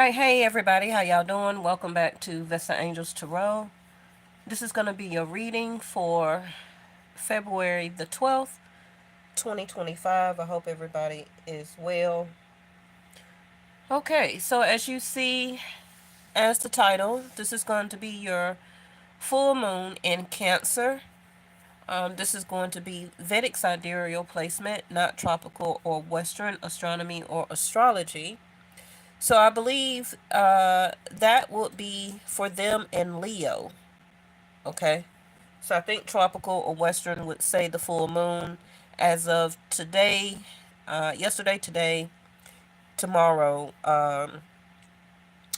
All right, hey everybody, how y'all doing? Welcome back to Vesta Angels Tarot. This is going to be your reading for February the 12th, 2025. I hope everybody is well. Okay, so as you see, as the title, this is going to be your full moon in Cancer. This is going to be Vedic sidereal placement, not tropical or Western astronomy or astrology. So I believe that would be for them in Leo. Okay. So I think tropical or Western would say the full moon as of today, yesterday, today, tomorrow,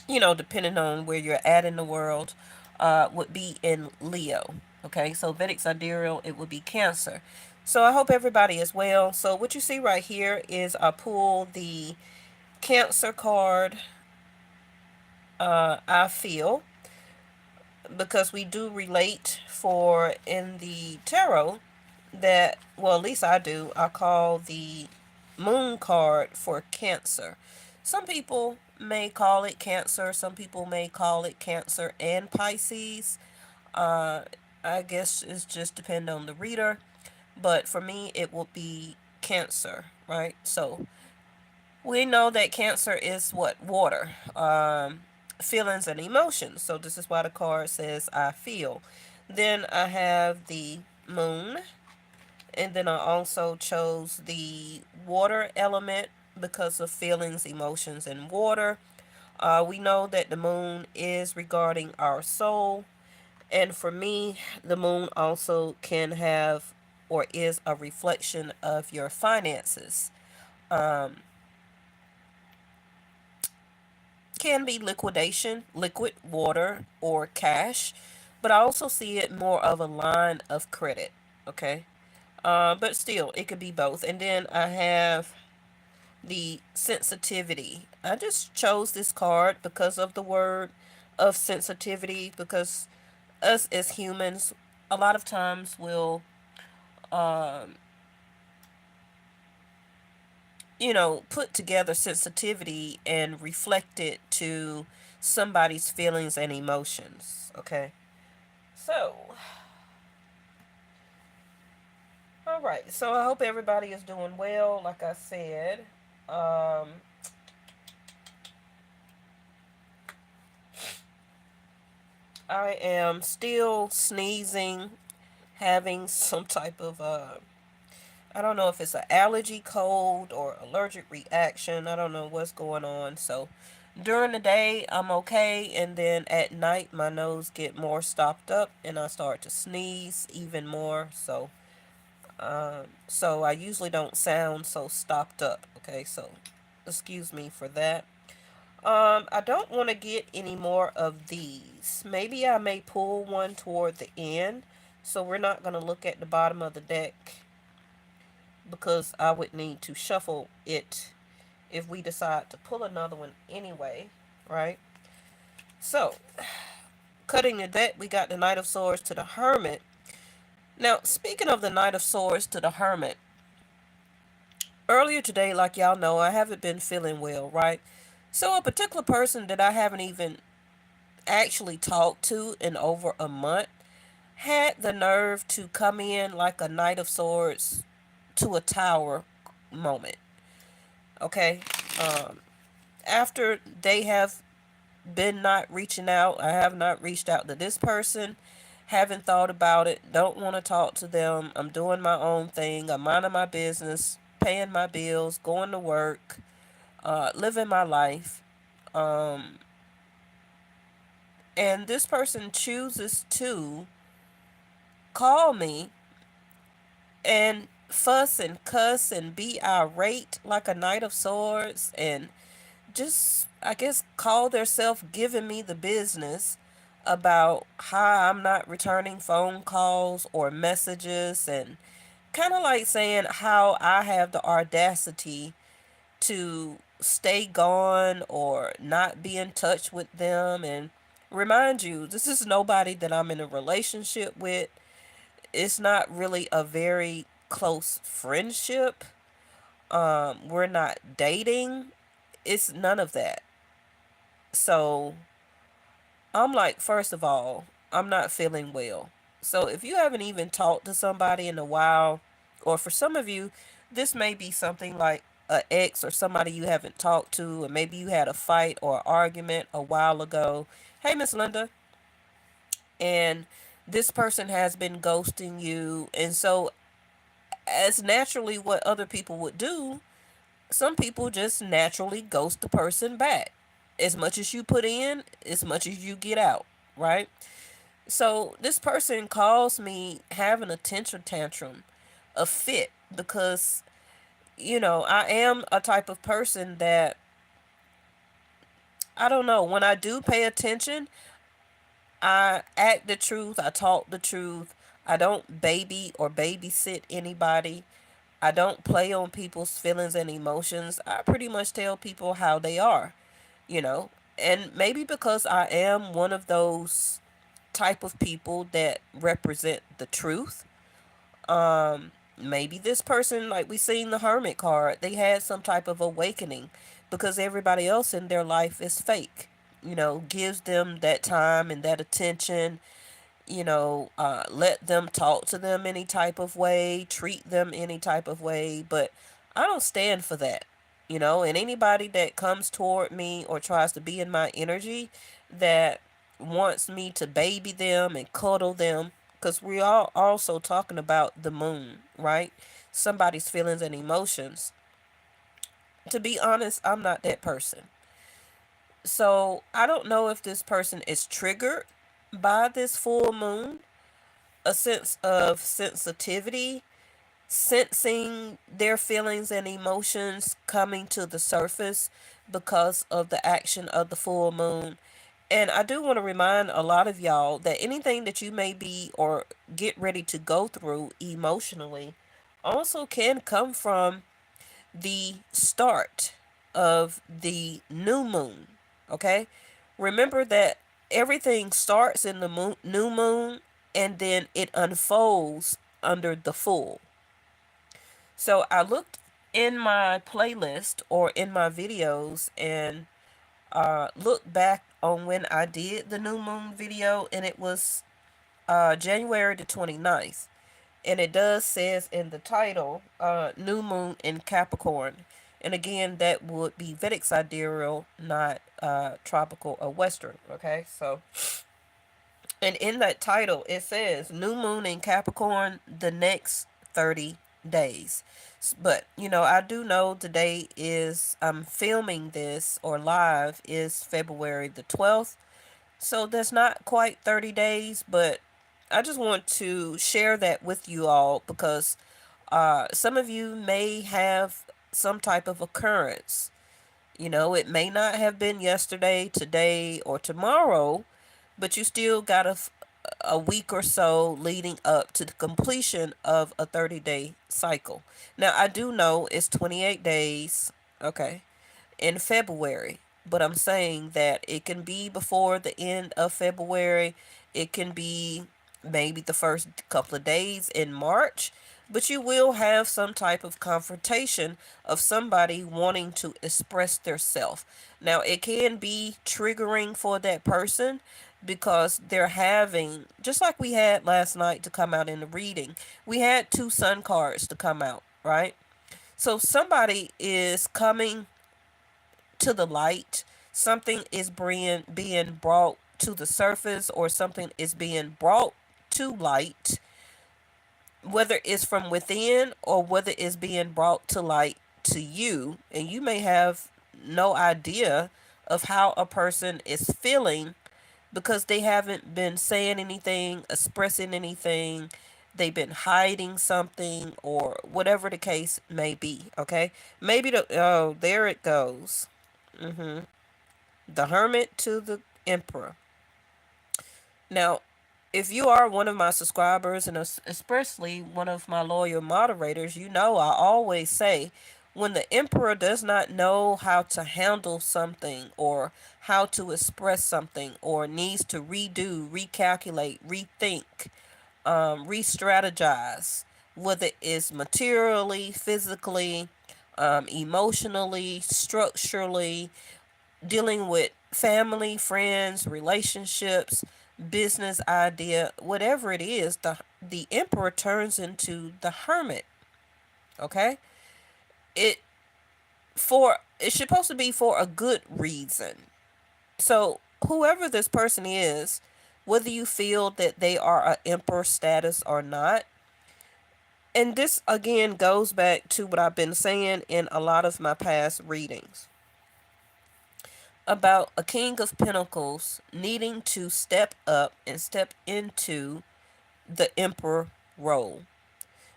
depending on where you're at in the world, would be in Leo. Okay. So Vedic sidereal, it would be Cancer. So I hope everybody is well. So what you see right here is I pull the Cancer card, I feel, because we do relate for in the tarot that, well, at least I do, I call the moon card for Cancer. Some people may call it Cancer, some people may call it Cancer and Pisces. uh I guess it's just depend on the reader, but for me it will be Cancer, right? So we know that Cancer is what? Water. Feelings and emotions. So this is why the card says I feel. Then I have the moon, and then I also chose the water element because of feelings, emotions, and water. We know that the moon is regarding our soul, and for me, the moon also can have or is a reflection of your finances. Um, can be liquidation, liquid water, or cash, but I also see it more of a line of credit. Okay. But still, it could be both. And then I have the sensitivity. I just chose this card because of the word of sensitivity, because us as humans, a lot of times will, um, put together sensitivity and reflect it to somebody's feelings and emotions. Okay. So, all right. So I hope everybody is doing well. Like I said, um, I am still sneezing, having some type of I don't know if it's an allergy, cold, or allergic reaction. I don't know what's going on. So during the day I'm okay, and then at night my nose get more stopped up and I start to sneeze even more. So I usually don't sound so stopped up. Okay, so excuse me for that. I don't want to get any more of these. Maybe I may pull one toward the end. So we're not going to look at the bottom of the deck because I would need to shuffle it if we decide to pull another one anyway, right? So, cutting the deck, we got the Knight of Swords to the Hermit. Now, speaking of the Knight of Swords to the Hermit, earlier today, like y'all know, I haven't been feeling well, right? So, a particular person that I haven't even actually talked to in over a month had the nerve to come in like a Knight of Swords to a tower moment. Okay. Um, After they have been not reaching out, I have not reached out to this person, haven't thought about it, don't want to talk to them. I'm doing my own thing. I'm minding my business, paying my bills, going to work, living my life. Um, and this person chooses to call me and fuss and cuss and be irate like a Knight of Swords, and just, I guess, call themselves giving me the business about how I'm not returning phone calls or messages, and kind of like saying how I have the audacity to stay gone or not be in touch with them. And remind you, this is nobody that I'm in a relationship with. It's not really a very close friendship. We're not dating. It's none of that. So I'm like, first of all, I'm not feeling well. So if you haven't even talked to somebody in a while, or for some of you, this may be something like a ex or somebody you haven't talked to, or maybe you had a fight or argument a while ago. Hey, Miss Linda. And this person has been ghosting you. And so, as naturally what other people would do, some people just naturally ghost the person back. As much as you put in, as much as you get out, right? So this person calls me having a tantrum tantrum, a fit, because I am a type of person that, I don't know, when I do pay attention, I act the truth, I talk the truth. I don't baby or babysit anybody. I don't play on people's feelings and emotions. I pretty much tell people how they are, you know. And maybe because I am one of those type of people that represent the truth. Maybe this person, like we seen the Hermit card, they had some type of awakening because everybody else in their life is fake. Gives them that time and that attention, let them talk to them any type of way, treat them any type of way, but I don't stand for that. And anybody that comes toward me or tries to be in my energy that wants me to baby them and cuddle them, because we are also talking about the moon, right? Somebody's feelings and emotions. To be honest, I'm not that person. So I don't know if this person is triggered by this full moon, a sense of sensitivity, sensing their feelings and emotions coming to the surface because of the action of the full moon. And I do want to remind a lot of y'all that anything that you may be or get ready to go through emotionally also can come from the start of the new moon. Okay? Remember that everything starts in the new moon and then it unfolds under the full. So I looked in my playlist or in my videos and looked back on when I did the new moon video, and it was January the 29th. And it does says in the title, New Moon in Capricorn. And again, that would be Vedic sidereal, not tropical or western. Okay, so, and in that title, it says New Moon in Capricorn the next 30 days. But, I do know today is, I'm filming this or live is February the 12th. So that's not quite 30 days, but I just want to share that with you all because some of you may have some type of occurrence. It may not have been yesterday, today, or tomorrow, but you still got a week or so leading up to the completion of a 30-day cycle. Now, I do know it's 28 days, okay, in February, but I'm saying that it can be before the end of February. It can be maybe the first couple of days in March, but you will have some type of confrontation of somebody wanting to express their self. Now, it can be triggering for that person because they're having, just like we had last night to come out in the reading, we had two sun cards to come out, right? So somebody is coming to the light, something is being brought to the surface, or something is being brought to light, whether it's from within or whether it's being brought to light to you, and you may have no idea of how a person is feeling because they haven't been saying anything, expressing anything, they've been hiding something, or whatever the case may be. Okay, maybe oh, there it goes. The Hermit to the Emperor. Now, if you are one of my subscribers and especially one of my loyal moderators, you know I always say when the Emperor does not know how to handle something or how to express something or needs to redo, recalculate, rethink, re-strategize, whether it's materially, physically, emotionally, structurally, dealing with family, friends, relationships, business idea, whatever it is, the emperor turns into the hermit. Okay? It it's supposed to be for a good reason. So whoever this person is, whether you feel that they are a emperor status or not, and this again goes back to what I've been saying in a lot of my past readings about a king of pentacles needing to step up and step into the emperor role.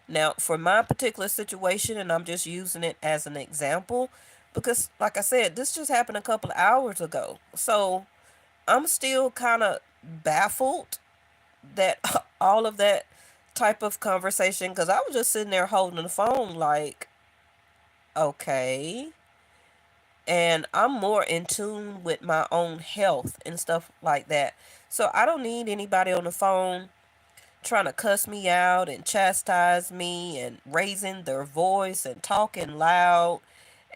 Now, for my particular situation, and I'm just using it as an example, because like I said, this just happened a couple of hours ago. So I'm still kind of baffled that all of that type of conversation, because I was just sitting there holding the phone like, okay. And I'm more in tune with my own health and stuff like that. So I don't need anybody on the phone trying to cuss me out and chastise me and raising their voice and talking loud.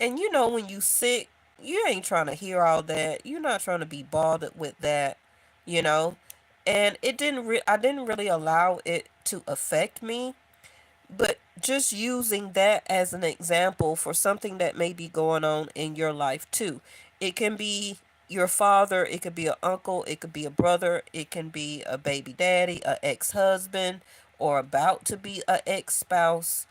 And you know, when you sick, you ain't trying to hear all that. You're not trying to be bothered with that, you know. And I didn't really allow it to affect me, but just using that as an example for something that may be going on in your life too. It can be your father, it could be an uncle, it could be a brother, it can be a baby daddy, a ex-husband, or about to be a ex-spouse.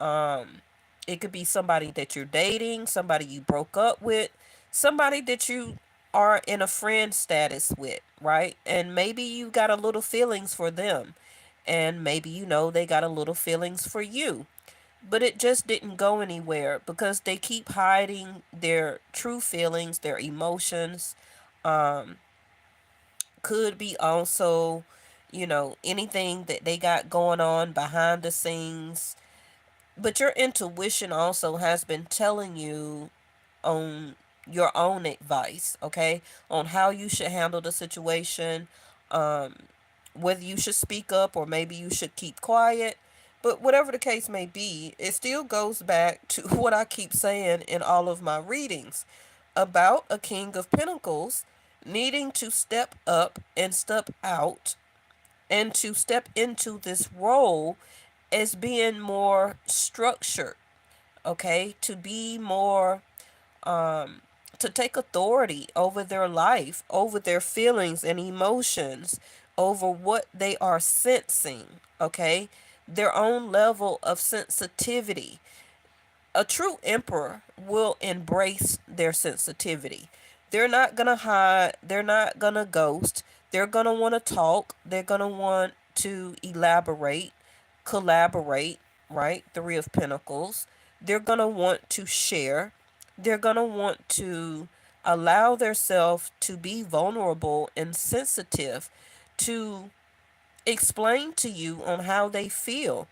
Um, it could be somebody that you're dating, somebody you broke up with, somebody that you are in a friend status with, right? And maybe you got a little feelings for them. And maybe you know they got a little feelings for you. But it just didn't go anywhere because they keep hiding their true feelings, their emotions. Um, could be also, anything that they got going on behind the scenes, but your intuition also has been telling you on your own advice, okay? On how you should handle the situation, um, whether you should speak up or maybe you should keep quiet. But whatever the case may be, it still goes back to what I keep saying in all of my readings about a King of Pentacles needing to step up and step out and to step into this role as being more structured, okay? To be more, um, to take authority over their life, over their feelings and emotions, over what they are sensing, okay? Their own level of sensitivity. A true emperor will embrace their sensitivity. They're not going to hide, they're not going to ghost. They're going to want to talk, they're going to want to elaborate, collaborate, right? Three of Pentacles. They're going to want to share. They're going to want to allow themselves to be vulnerable and sensitive to explain to you on how they feel,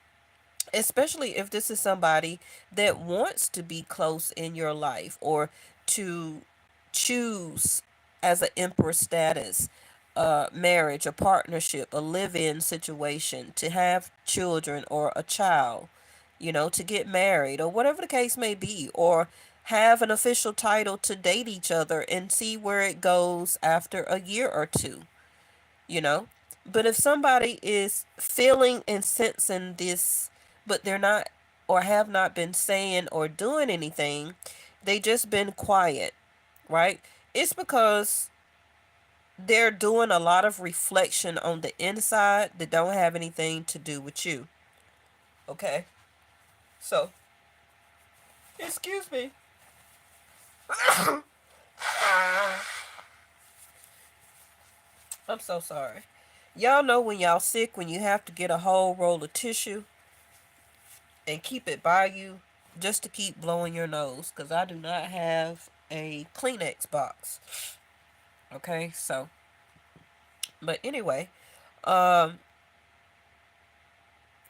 especially if this is somebody that wants to be close in your life or to choose as an emperor status, marriage, a partnership, a live-in situation, to have children or a child, to get married or whatever the case may be, or have an official title to date each other and see where it goes after a year or two, you know. But if somebody is feeling and sensing this, but they're not or have not been saying or doing anything, they just been quiet, right? It's because they're doing a lot of reflection on the inside that don't have anything to do with you. Okay? So, excuse me. I'm so sorry. Y'all know when y'all sick, when you have to get a whole roll of tissue and keep it by you just to keep blowing your nose, because I do not have a Kleenex box. Okay, so, but anyway, um,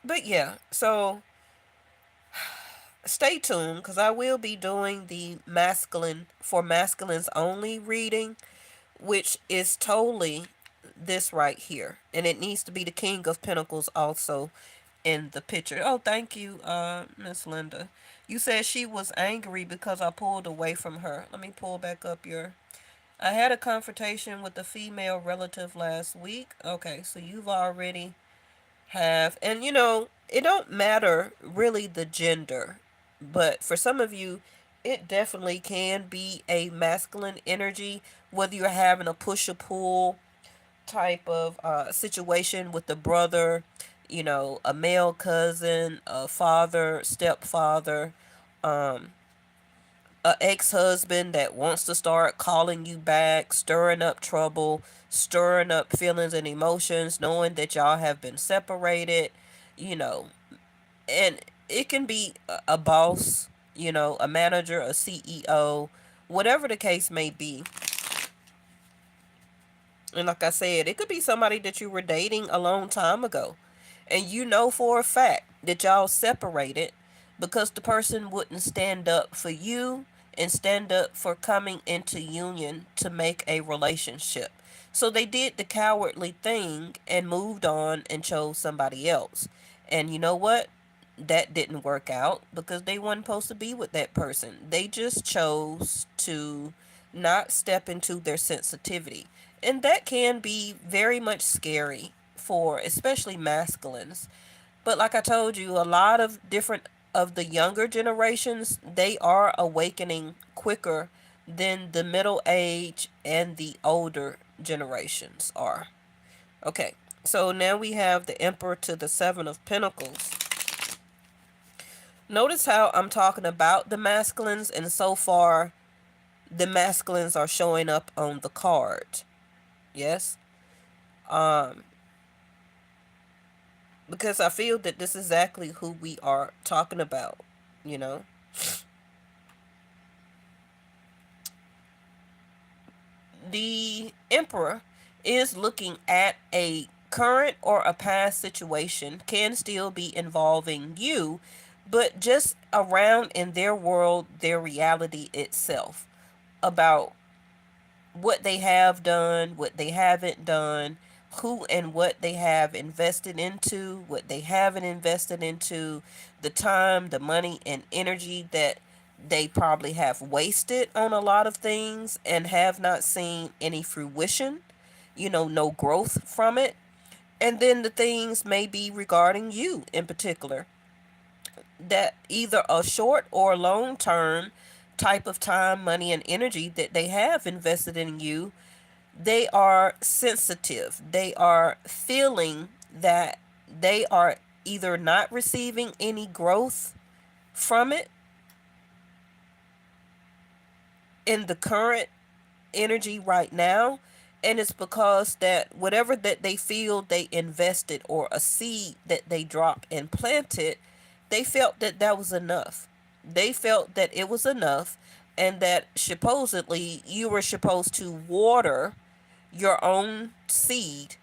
but yeah, so stay tuned because I will be doing the masculine for masculines only reading, which is totally this right here, and it needs to be the King of Pentacles also in the picture. Oh, thank you, Miss Linda. You said she was angry because I pulled away from her. Let me pull back up your I had a confrontation with a female relative last week. Okay, so you've already have, and it don't matter really the gender, but for some of you, it definitely can be a masculine energy, whether you're having a push or pull type of situation with the brother, a male cousin, a father, stepfather, um, a ex-husband that wants to start calling you back, stirring up trouble, stirring up feelings and emotions, knowing that y'all have been separated, you know, and it can be a boss, a manager, a CEO, whatever the case may be. And like I said, it could be somebody that you were dating a long time ago. And you know for a fact that y'all separated because the person wouldn't stand up for you and stand up for coming into union to make a relationship. So they did the cowardly thing and moved on and chose somebody else. And you know what? That didn't work out because they weren't supposed to be with that person. They just chose to not step into their sensitivity. And that can be very much scary for especially masculines. But like I told you, a lot of different of the younger generations, they are awakening quicker than the middle age and the older generations are. Okay, so now we have the Emperor to the Seven of Pentacles. Notice how I'm talking about the masculines, and so far the masculines are showing up on the card. Yes? Um, because I feel that this is exactly who we are talking about, you know? The Emperor is looking at a current or a past situation, can still be involving you, but just around in their world, their reality itself, about what they have done, what they haven't done, who and what they have invested into, what they haven't invested into, the time, the money, and energy that they probably have wasted on a lot of things and have not seen any fruition, no growth from it. And then the things may be regarding you in particular, that either a short or long term type of time, money, and energy that they have invested in you, they are sensitive. They are feeling that they are either not receiving any growth from it in the current energy right now, and it's because that whatever that they feel they invested or a seed that they dropped and planted, they felt that that was enough. They felt that it was enough, and that supposedly you were supposed to water your own seed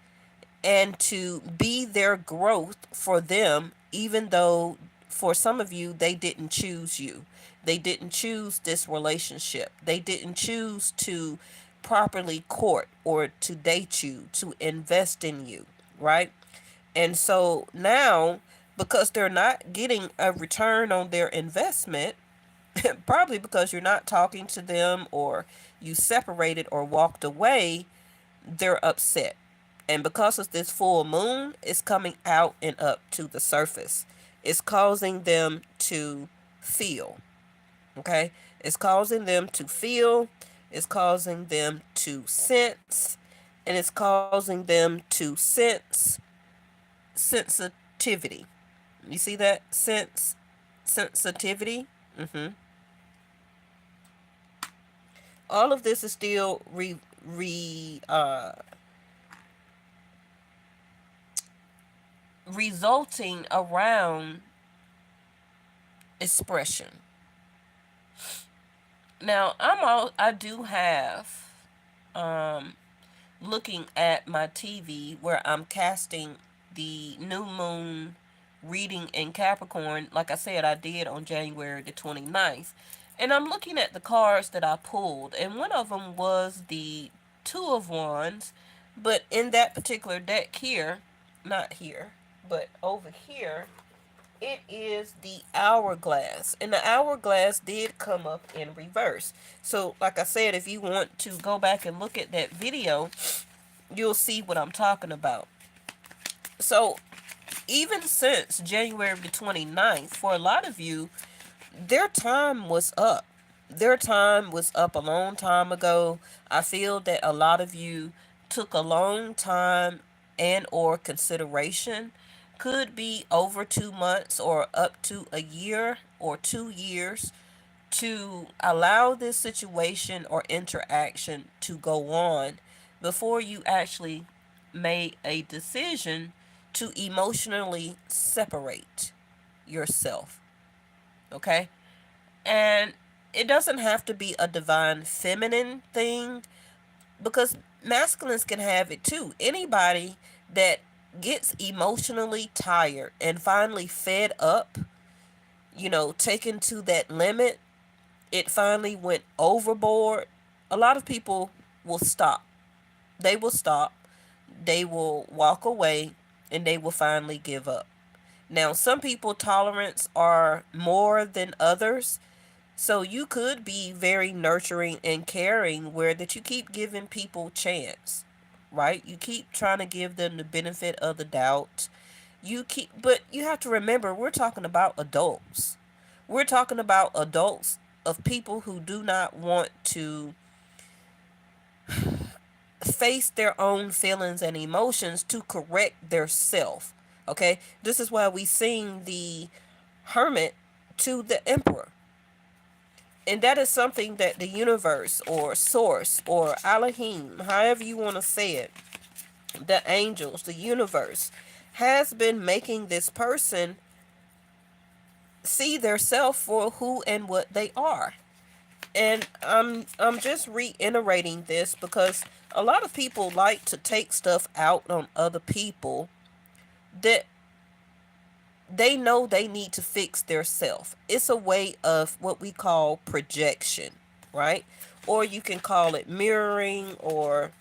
and to be their growth for them, even though for some of you, they didn't choose you. They didn't choose this relationship. They didn't choose to properly court or to date you, to invest in you, right? And so now, because they're not getting a return on their investment, probably because you're not talking to them or you separated or walked away, they're upset. And because of this full moon, it's coming out and up to the surface. It's causing them to feel. Okay? It's causing them to feel. It's causing them to sense. And it's causing them to sense sensitivity. You see that? Sensitivity. All of this is still resulting around expression. Now I do have looking at my TV where I'm casting the new moon reading in Capricorn, like I said I did on January the 29th. And I'm looking at the cards that I pulled, and one of them was the Two of Wands, but in that particular deck here, not here, but over here, it is the hourglass. And the hourglass did come up in reverse. So, like I said, if you want to go back and look at that video, you'll see what I'm talking about. So, even since January the 29th, for a lot of you, their time was up. Their time was up a long time ago. I feel that a lot of you took a long time and or consideration, could be over 2 months or up to a year or 2 years, to allow this situation or interaction to go on before you actually made a decision to emotionally separate yourself. Okay? And it doesn't have to be a divine feminine thing, because masculines can have it too. Anybody that gets emotionally tired and finally fed up, taken to that limit, it finally went overboard. A lot of people will stop. They will stop. They will walk away and they will finally give up. Now, some people tolerance are more than others. So you could be very nurturing and caring where that you keep giving people chance, right? You keep trying to give them the benefit of the doubt. But you have to remember, we're talking about adults. We're talking about adults of people who do not want to face their own feelings and emotions to correct their self. Okay? This is why we sing the hermit to the emperor. And that is something that the universe or source or Elohim, however you want to say it, the angels, the universe, has been making this person see their self for who and what they are. And I'm just reiterating this because a lot of people like to take stuff out on other people that they know they need to fix their self. It's a way of what we call projection, right? Or you can call it mirroring, or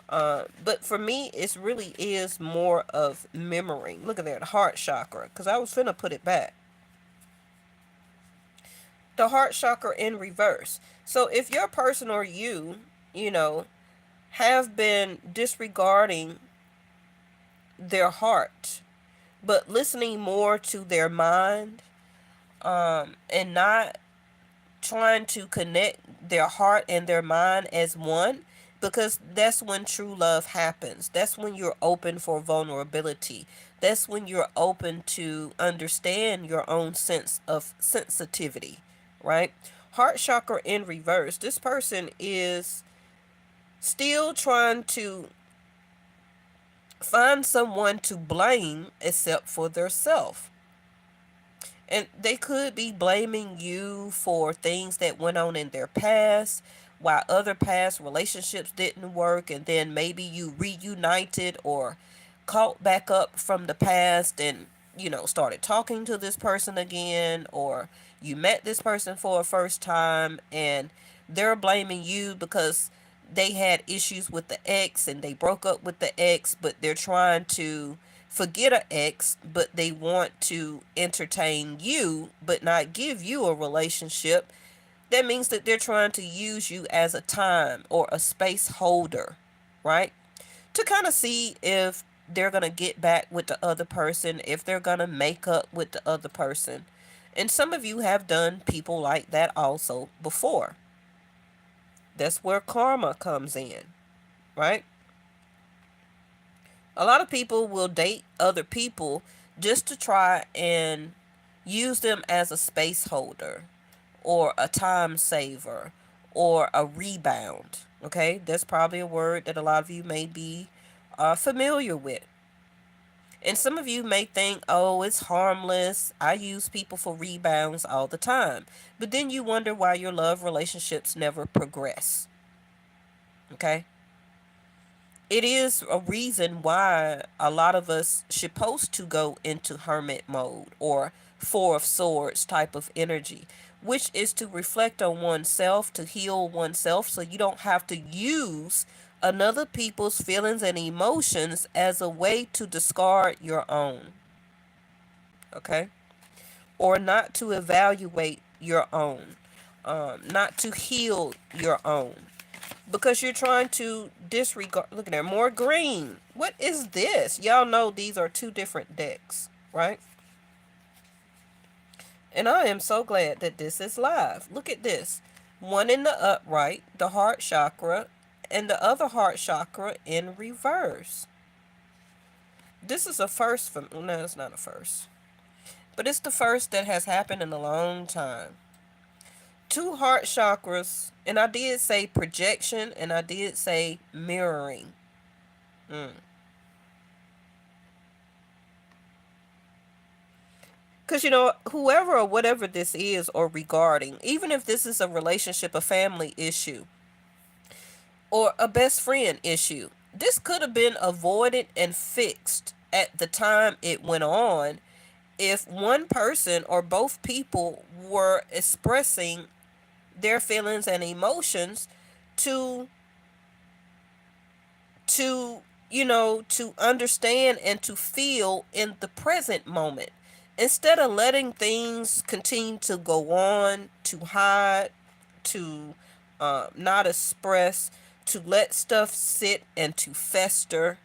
but for me, it really is more of mirroring. Look at there, the heart chakra, because I was finna put it back. The heart chakra in reverse. So if your person or you know, have been disregarding their heart, but listening more to their mind, and not trying to connect their heart and their mind as one, because that's when true love happens. That's when you're open for vulnerability. That's when you're open to understand your own sense of sensitivity, right? Heart chakra in reverse. This person is still trying to find someone to blame except for their self. And they could be blaming you for things that went on in their past, while other past relationships didn't work, and then maybe you reunited or caught back up from the past and, started talking to this person again, or you met this person for a first time and they're blaming you because they had issues with the ex and they broke up with the ex, but they're trying to forget an ex, but they want to entertain you but not give you a relationship. That means that they're trying to use you as a time or a space holder, right? To kind of see if they're going to get back with the other person, if they're going to make up with the other person. And some of you have done people like that also before. That's where karma comes in, right? A lot of people will date other people just to try and use them as a space holder or a time saver or a rebound. Okay, that's probably a word that a lot of you may be familiar with. And some of you may think, oh, it's harmless. I use people for rebounds all the time. But then you wonder why your love relationships never progress. Okay? It is a reason why a lot of us supposed to go into hermit mode or four of swords type of energy, which is to reflect on oneself, to heal oneself, so you don't have to use another people's feelings and emotions as a way to discard your own. Okay? or not to evaluate your own, not to heal your own, because you're trying to disregard. Look at there, more green. What is this? Y'all know these are two different decks, right? And I am so glad that this is live. Look at this. One in the upright, the heart chakra, and the other heart chakra in reverse. This is a first for me. Well, no, it's not a first. But it's the first that has happened in a long time. Two heart chakras, and I did say projection and I did say mirroring. Mm. Because, whoever or whatever this is or regarding, even if this is a relationship, a family issue, or a best friend issue, this could have been avoided and fixed at the time it went on if one person or both people were expressing their feelings and emotions to to understand and to feel in the present moment, instead of letting things continue to go on, to hide, to not express, to let stuff sit and to fester.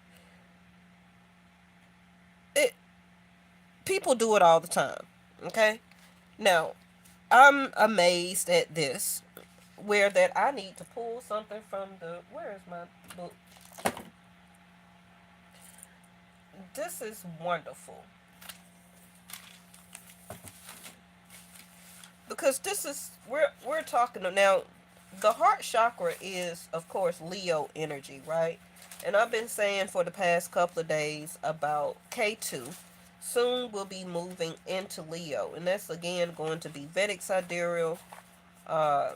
it People do it all the time. Okay, now I'm amazed at this, where that I need to pull something from the, where is my book? This is wonderful, because this is, we're talking now. The heart chakra is, of course, Leo energy, right? And I've been saying for the past couple of days about K2 soon will be moving into Leo, and that's again going to be Vedic sidereal, uh,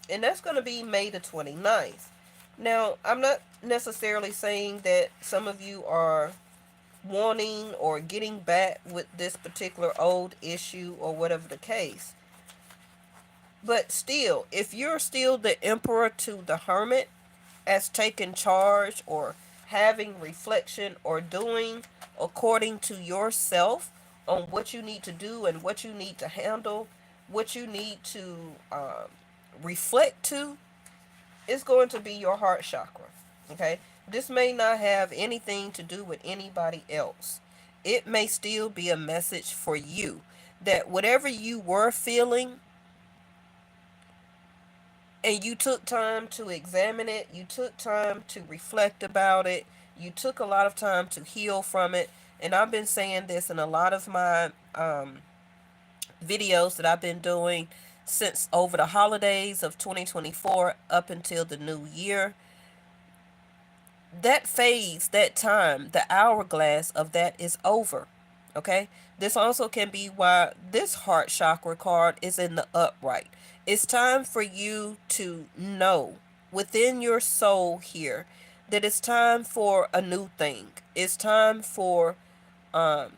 and that's going to be May the 29th. Now, I'm not necessarily saying that some of you are wanting or getting back with this particular old issue or whatever the case. But still, if you're still the emperor to the hermit, as taking charge or having reflection or doing according to yourself on what you need to do and what you need to handle, what you need to reflect to, is going to be your heart chakra. Okay? This may not have anything to do with anybody else. It may still be a message for you that whatever you were feeling and you took time to examine it, you took time to reflect about it, you took a lot of time to heal from it. And I've been saying this in a lot of my videos that I've been doing since over the holidays of 2024 up until the new year. That phase, that time, the hourglass of that is over. Okay? This also can be why this heart chakra card is in the upright. It's time for you to know within your soul here that it's time for a new thing. It's time for um,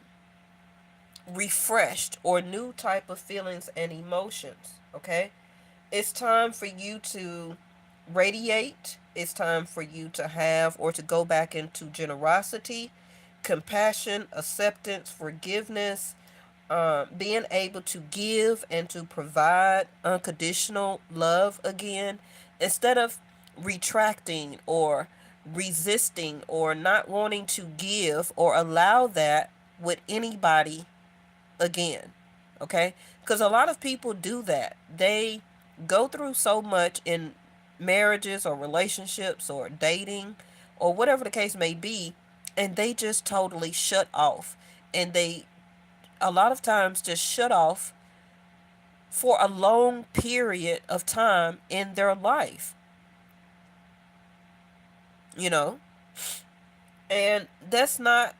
refreshed or new type of feelings and emotions. Okay? It's time for you to radiate. It's time for you to have or to go back into generosity, compassion, acceptance, forgiveness, being able to give and to provide unconditional love again, instead of retracting or resisting or not wanting to give or allow that with anybody again. Okay? Because a lot of people do that. They go through so much in marriages or relationships or dating or whatever the case may be, and they just totally shut off. And they, a lot of times, just shut off for a long period of time in their life, you know? And that's not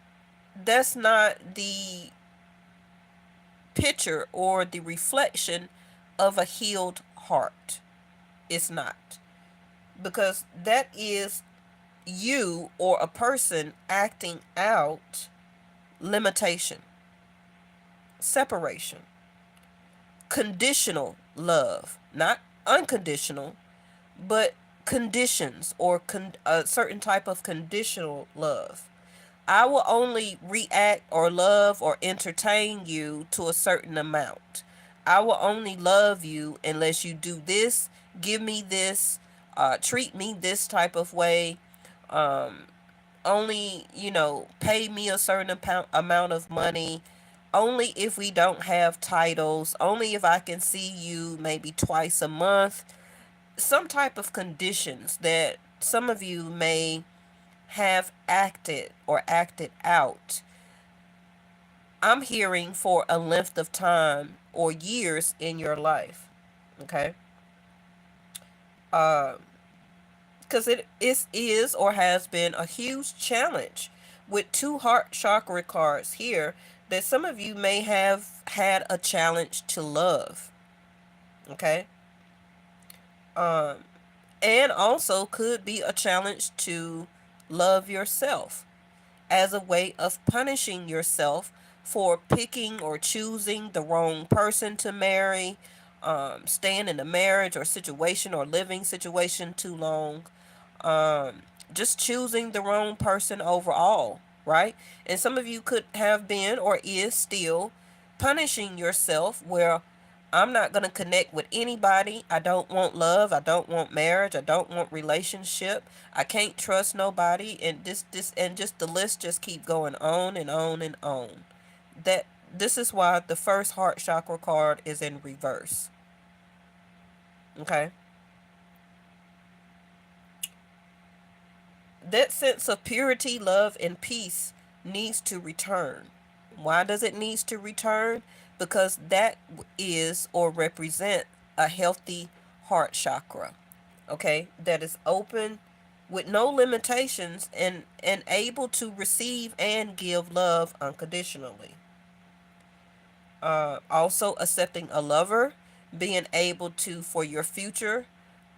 the picture or the reflection of a healed heart. It's not. Because that is you or a person acting out limitation, separation, conditional love, not unconditional, but conditions or a certain type of conditional love. I will only react or love or entertain you to a certain amount. I will only love you unless you do this, give me this, treat me this type of way. Um, Only, pay me a certain amount of money. Only if we don't have titles. Only if I can see you maybe twice a month. Some type of conditions that some of you may have acted or acted out. I'm hearing for a length of time or years in your life. Okay? Uh, because is or has been a huge challenge with two heart chakra cards here that some of you may have had a challenge to love. Okay? Um, and also could be a challenge to love yourself as a way of punishing yourself for picking or choosing the wrong person to marry, staying in a marriage or situation or living situation too long, um, just choosing the wrong person overall, right? And some of you could have been or is still punishing yourself where I'm not going to connect with anybody. I don't want love. I don't want marriage. I don't want relationship. I can't trust nobody. And this and just the list just keep going on and on and on. That this is why the first heart chakra card is in reverse. Okay? That sense of purity, love, and peace needs to return. Why does it needs to return? Because that is or represent a healthy heart chakra. Okay, that is open with no limitations and able to receive and give love unconditionally. Also accepting a lover, being able to for your future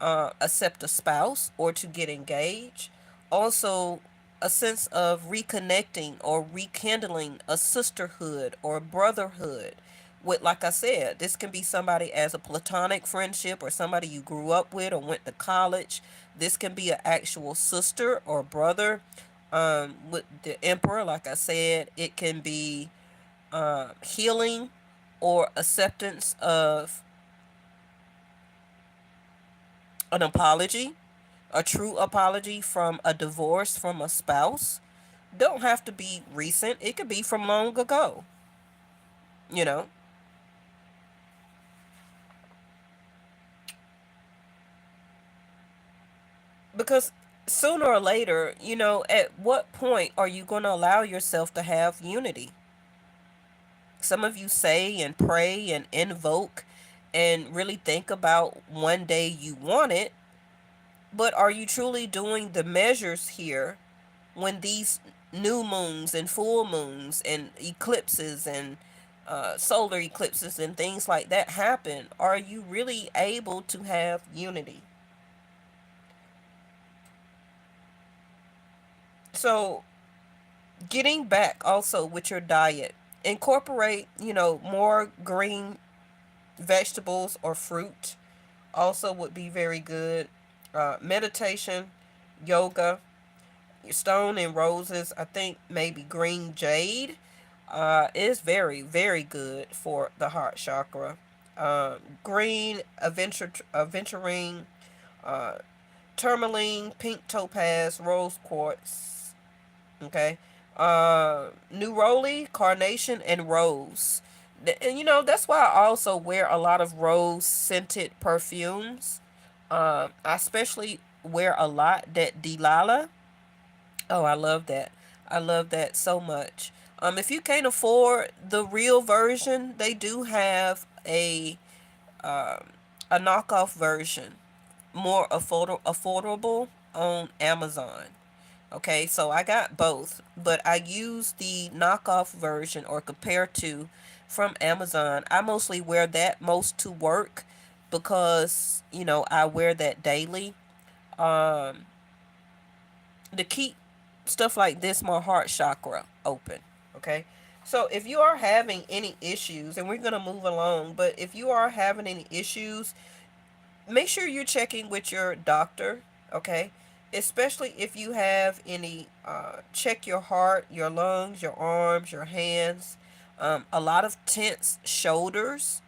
accept a spouse or to get engaged. Also, a sense of reconnecting or rekindling a sisterhood or brotherhood. With, like I said, this can be somebody as a platonic friendship or somebody you grew up with or went to college. This can be an actual sister or brother. With the emperor, like I said, it can be healing or acceptance of an apology, a true apology from a divorce from a spouse. Don't have to be recent, it could be from long ago, you know, because sooner or later, at what point are you going to allow yourself to have unity? Some of you say and pray and invoke and really think about one day you want it, but are you truly doing the measures here when these new moons and full moons and eclipses and solar eclipses and things like that happen? Are you really able to have unity? So, getting back also with your diet, incorporate, more green vegetables or fruit also would be very good. Meditation, yoga, stone and roses, I think maybe green jade is very, very good for the heart chakra. Green aventurine, uh, tourmaline, pink topaz, rose quartz. Okay. Neroli, carnation, and rose. And that's why I also wear a lot of rose scented perfumes. I especially wear a lot that Delilah. Oh, I love that. I love that so much. If you can't afford the real version, they do have um, a knockoff version, more affordable on Amazon. Okay, so I got both, but I use the knockoff version or compared to from Amazon. I mostly wear that most to work because I wear that daily. Um, to keep stuff like this, my heart chakra open. Okay, so if you are having any issues, and we're gonna move along, but if you are having any issues, make sure you're checking with your doctor. Okay, especially if you have any, check your heart, your lungs, your arms, your hands, a lot of tense shoulders,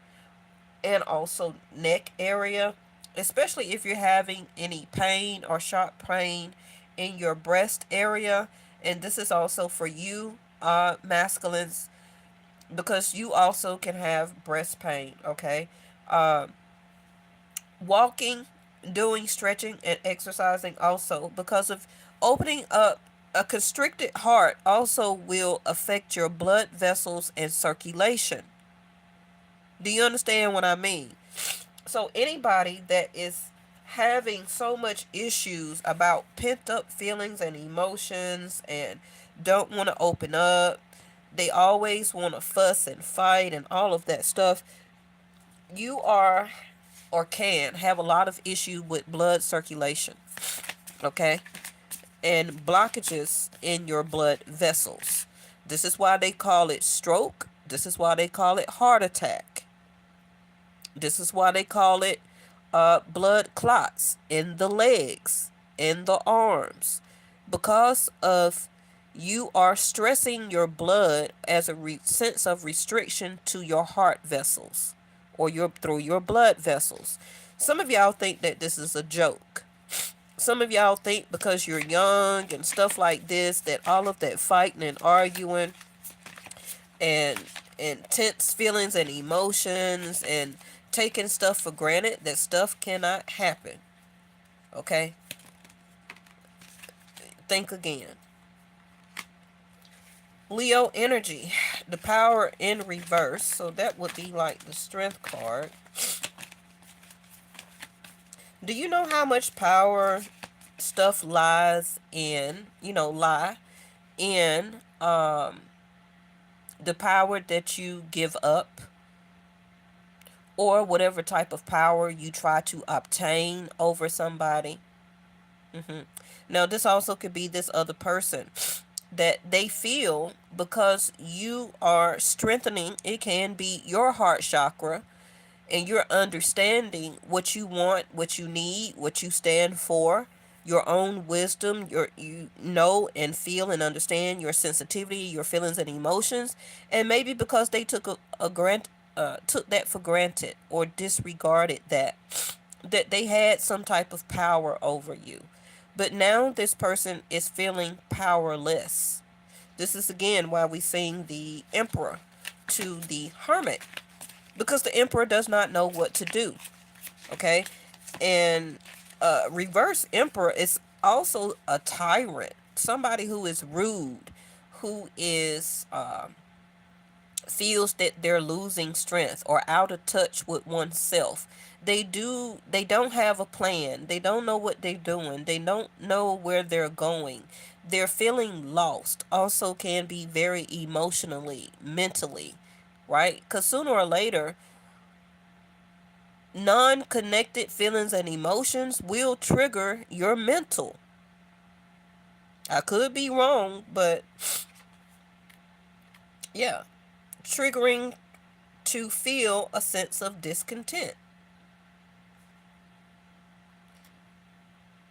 and also neck area, especially if you're having any pain or sharp pain in your breast area. And this is also for you, masculines, because you also can have breast pain, okay? Uh, walking, doing stretching, and exercising also, because of opening up a constricted heart also will affect your blood vessels and circulation. Do you understand what I mean? So anybody that is having so much issues about pent up feelings and emotions and don't want to open up, they always want to fuss and fight and all of that stuff, you are or can have a lot of issue with blood circulation, okay? And blockages in your blood vessels. This is why they call it stroke. This is why they call it heart attack. This is why they call it blood clots in the legs, in the arms, because of you are stressing your blood as a sense of restriction to your heart vessels or your through your blood vessels. Some of y'all think that this is a joke. Some of y'all think because you're young and stuff like this that all of that fighting and arguing and intense feelings and emotions and taking stuff for granted, that stuff cannot happen. Okay? Think again. Leo energy, the power in reverse. So that would be like the strength card. Do you know how much power stuff lies in, lie in the power that you give up, or whatever type of power you try to obtain over somebody? Now, this also could be this other person that they feel because you are strengthening, it can be your heart chakra, and you're understanding what you want, what you need, what you stand for, your own wisdom, you know and feel and understand your sensitivity, your feelings and emotions, and maybe because they took that for granted or disregarded that they had some type of power over you. But now this person is feeling powerless. This is again why we sing the emperor to the hermit, because the emperor does not know what to do. Okay? And reverse emperor is also a tyrant, somebody who is rude, who is feels that they're losing strength or out of touch with oneself. They don't have a plan. They don't know what they're doing. They don't know where they're going. They're feeling lost. Also can be very emotionally, mentally, right? Cuz sooner or later, non-connected feelings and emotions will trigger your mental. I could be wrong, but yeah, triggering to feel a sense of discontent.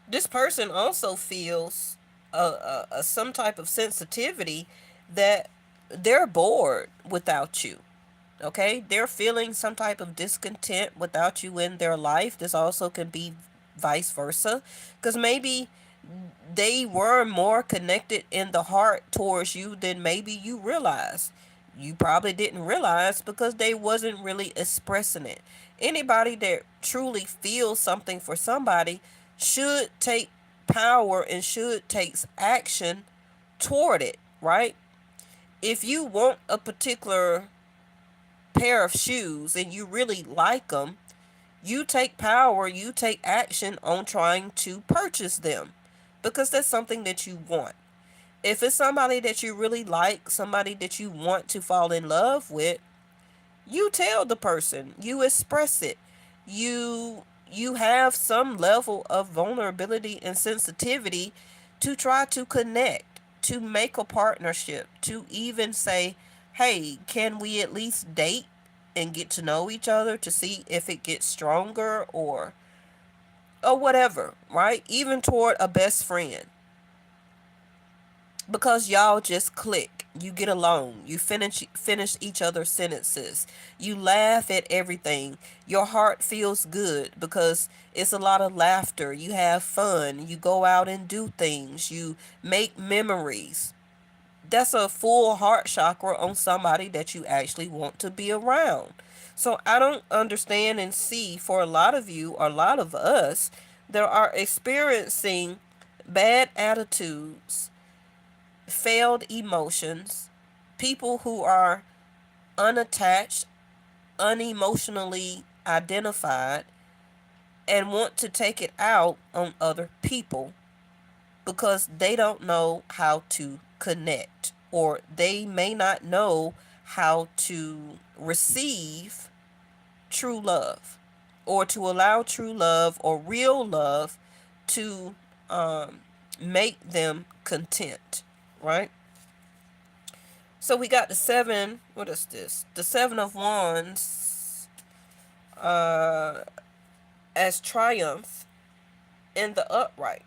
This person also feels some type of sensitivity that they're bored without you. Okay, they're feeling some type of discontent without you in their life. This also can be vice versa, because maybe they were more connected in the heart towards you than maybe you realize. You probably didn't realize because they wasn't really expressing it. Anybody that truly feels something for somebody should take power and should takes action toward it, right? If you want a particular pair of shoes and you really like them, you take power, you take action on trying to purchase them because that's something that you want. If it's somebody that you really like, somebody that you want to fall in love with, you tell the person, you express it. You have some level of vulnerability and sensitivity to try to connect, to make a partnership, to even say, "Hey, can we at least date and get to know each other to see if it gets stronger or or whatever, right? Even toward a best friend, because y'all just click. You get along. You finish each other's sentences. You laugh at everything. Your heart feels good because it's a lot of laughter. You have fun. You go out and do things. You make memories. That's a full heart chakra on somebody that you actually want to be around. So I don't understand and see, for a lot of you, or a lot of us, that are experiencing bad attitudes, failed emotions, people who are unattached, unemotionally identified, and want to take it out on other people because they don't know how to connect, or they may not know how to receive true love, or to allow true love or real love to make them content, right? So we got the seven. What is this? The seven of wands uh, as triumph in the upright.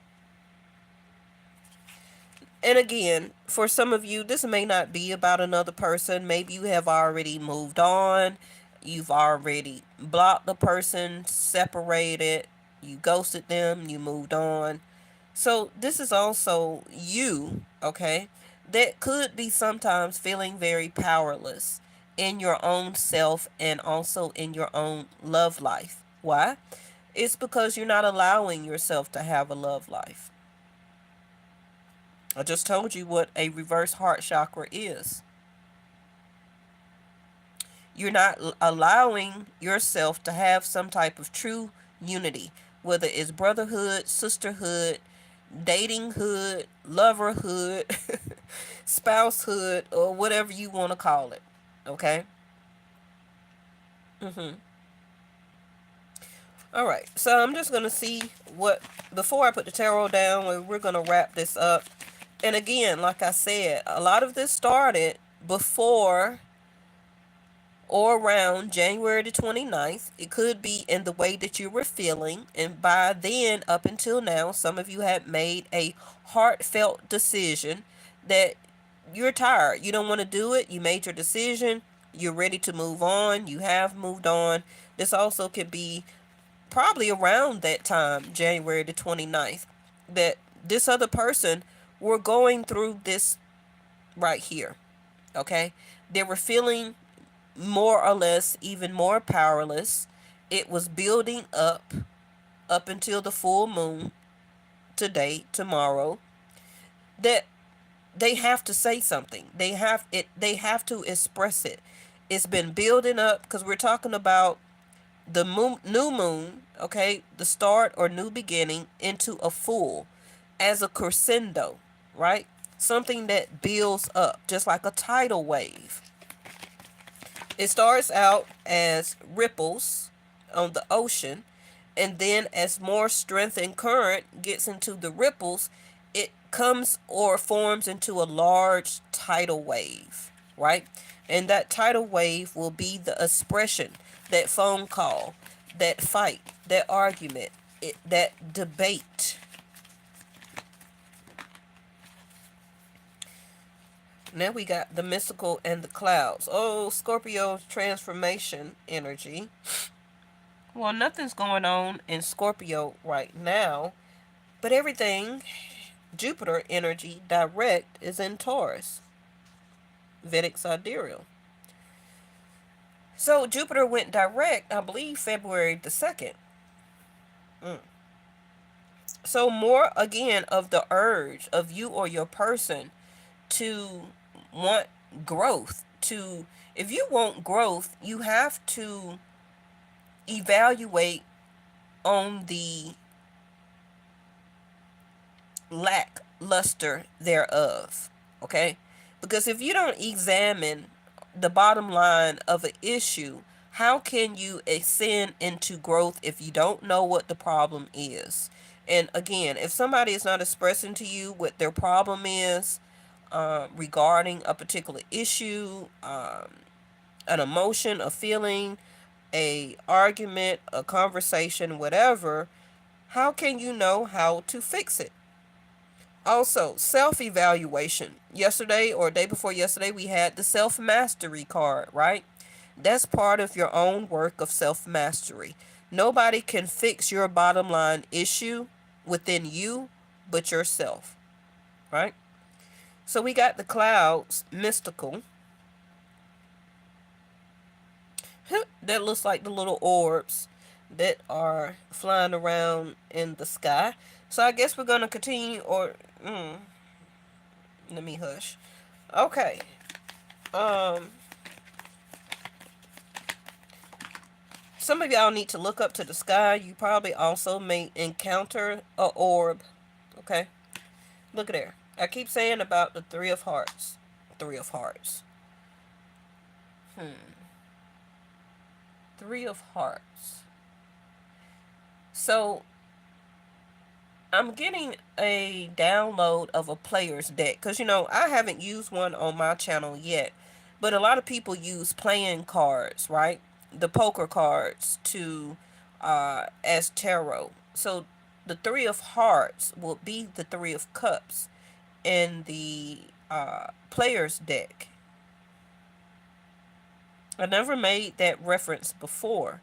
And again, for some of you, this may not be about another person. Maybe you have already moved on. You've already blocked the person, separated, you ghosted them, you moved on. So this is also you, okay, that could be sometimes feeling very powerless in your own self and also in your own love life. Why? It's because you're not allowing yourself to have a love life. I just told you what a reverse heart chakra is. You're not allowing yourself to have some type of true unity, whether it's brotherhood, sisterhood, datinghood, loverhood, spousehood, or whatever you want to call it. Okay? All right. So I'm just going to see what, before I put the tarot down, we're going to wrap this up. And again, like I said, a lot of this started before or around January the 29th. It could be in the way that you were feeling. And by then, up until now, some of you have made a heartfelt decision that you're tired. You don't want to do it. You made your decision. You're ready to move on. You have moved on. This also could be probably around that time, January the 29th, that this other person were going through this right here. Okay? They were feeling more or less even more powerless. It was building up until the full moon today, tomorrow, that they have to say something. They have to express it. It's been building up because we're talking about the new moon, okay, the start or new beginning into a full, as a crescendo, right? Something that builds up, just like a tidal wave. It starts out as ripples on the ocean, and then as more strength and current gets into the ripples, it comes or forms into a large tidal wave, right? And that tidal wave will be the expression, that phone call, that fight, that argument, that debate. Now we got the mystical and the clouds. Oh, Scorpio transformation energy. Well, nothing's going on in Scorpio right now, but everything, Jupiter energy direct, is in Taurus, Vedic sidereal. So Jupiter went direct, I believe, February the 2nd. So more again of the urge of you or your person to want growth. To, if you want growth, you have to evaluate on the lackluster thereof. Okay? Because if you don't examine the bottom line of an issue, how can you ascend into growth if you don't know what the problem is? And again, if somebody is not expressing to you what their problem is, regarding a particular issue, an emotion, a feeling, a argument, a conversation, whatever, How can you know how to fix it? Also, self-evaluation. Yesterday or day before yesterday, we had the self-mastery card, right? That's part of your own work of self-mastery. Nobody can fix your bottom line issue within you but yourself, right? So we got the clouds, mystical. That looks like the little orbs that are flying around in the sky. So I guess we're going to continue, or let me hush. Okay. Um, some of y'all need to look up to the sky. You probably also may encounter a orb. Okay. Look at there. I keep saying about the Three of Hearts. Three of Hearts. Three of Hearts. So I'm getting a download of a player's deck because I haven't used one on my channel yet, but a lot of people use playing cards, right? The poker cards to as tarot. So the Three of Hearts will be the Three of Cups in the player's deck. I never made that reference before.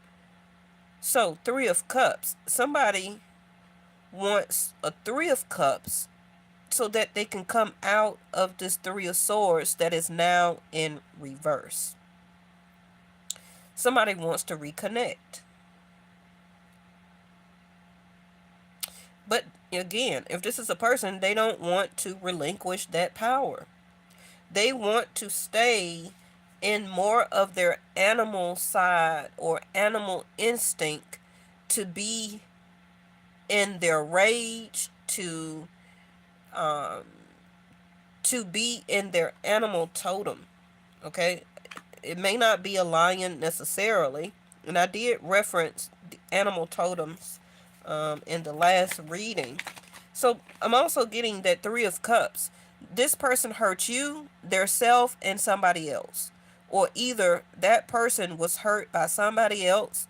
So Three of Cups. Somebody wants a Three of Cups so that they can come out of this Three of Swords that is now in reverse. Somebody wants to reconnect. But again, if this is a person, they don't want to relinquish that power. They want to stay in more of their animal side or animal instinct, to be in their rage, to be in their animal totem. Okay, it may not be a lion necessarily, and I did reference the animal totems in the last reading. So I'm also getting that Three of Cups. This person hurt you, their self, and somebody else. Or either that person was hurt by somebody else,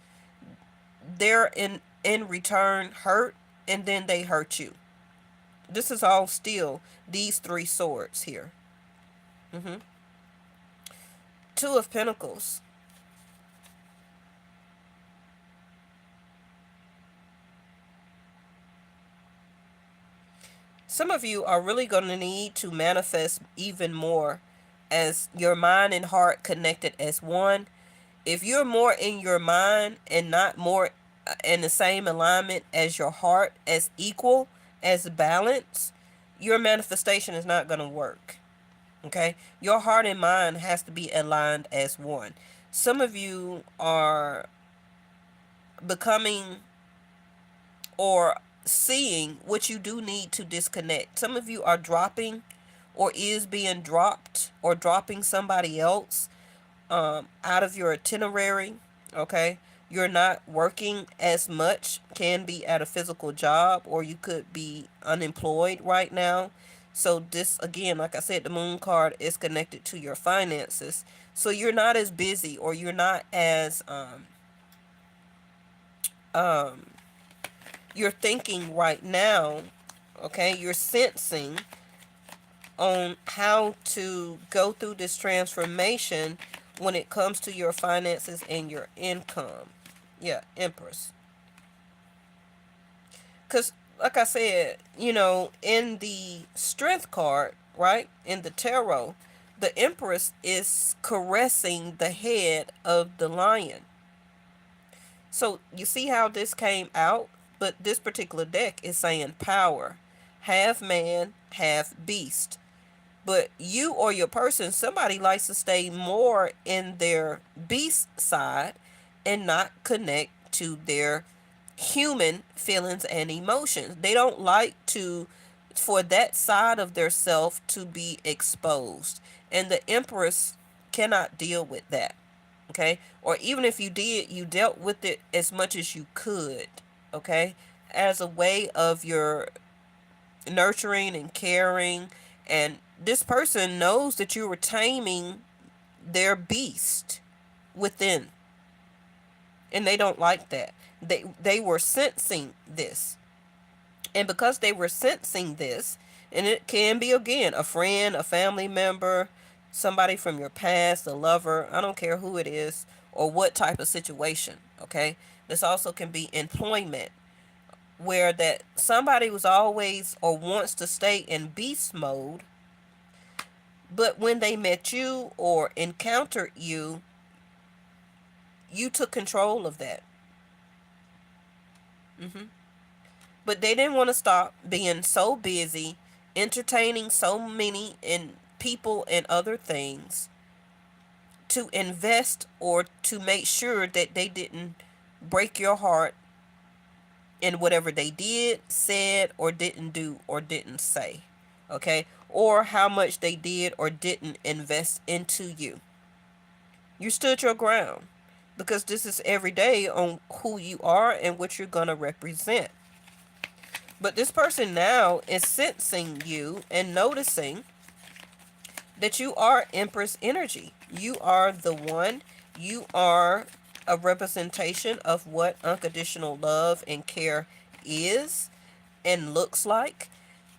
they're in return hurt, and then they hurt you. This is all still these three swords here. Two of Pentacles. Some of you are really going to need to manifest even more as your mind and heart connected as one. If you're more in your mind and not more in the same alignment as your heart, as equal, as balance, your manifestation is not going to work. Okay? Your heart and mind has to be aligned as one. Some of you are becoming or seeing what you do need to disconnect. Some of you are dropping or is being dropped or dropping somebody else out of your itinerary. Okay, you're not working as much, can be at a physical job, or you could be unemployed right now. So this, again, like I said, the moon card is connected to your finances. So you're not as busy, or you're not as you're thinking right now. Okay, you're sensing on how to go through this transformation when it comes to your finances and your income. Yeah, Empress. Because, like I said, in the Strength card, right, in the tarot, the Empress is caressing the head of the lion. So, you see how this came out? But this particular deck is saying power. Half man, half beast. But you or your person, somebody likes to stay more in their beast side and not connect to their human feelings and emotions. They don't like for that side of their self to be exposed. And the Empress cannot deal with that. Okay? Or even if you did, you dealt with it as much as you could. Okay? As a way of your nurturing and caring, and this person knows that you were taming their beast within, and they don't like that. They were sensing this. And because they were sensing this, and it can be again a friend, a family member, somebody from your past, a lover, I don't care who it is or what type of situation, okay? This also can be employment, where that somebody was always or wants to stay in beast mode, but when they met you or encountered you, you took control of that. But they didn't want to stop being so busy entertaining so many in people and other things to invest or to make sure that they didn't break your heart in whatever they did, said, or didn't do or didn't say. Okay? Or how much they did or didn't invest into you. You stood your ground because this is every day on who you are and what you're going to represent. But this person now is sensing you and noticing that you are Empress energy. You are the one. You are a representation of what unconditional love and care is and looks like.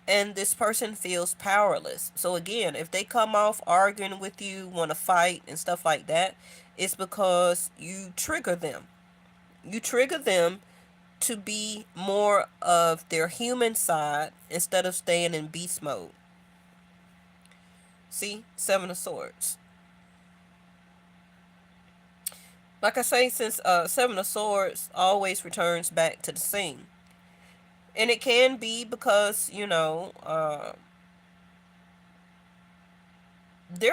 And this person feels powerless. So again, if they come off arguing with you, want to fight and stuff like that, it's because you trigger them. You trigger them to be more of their human side instead of staying in beast mode. See, Seven of Swords. Like I say, since Seven of Swords always returns back to the scene. And it can be because, they're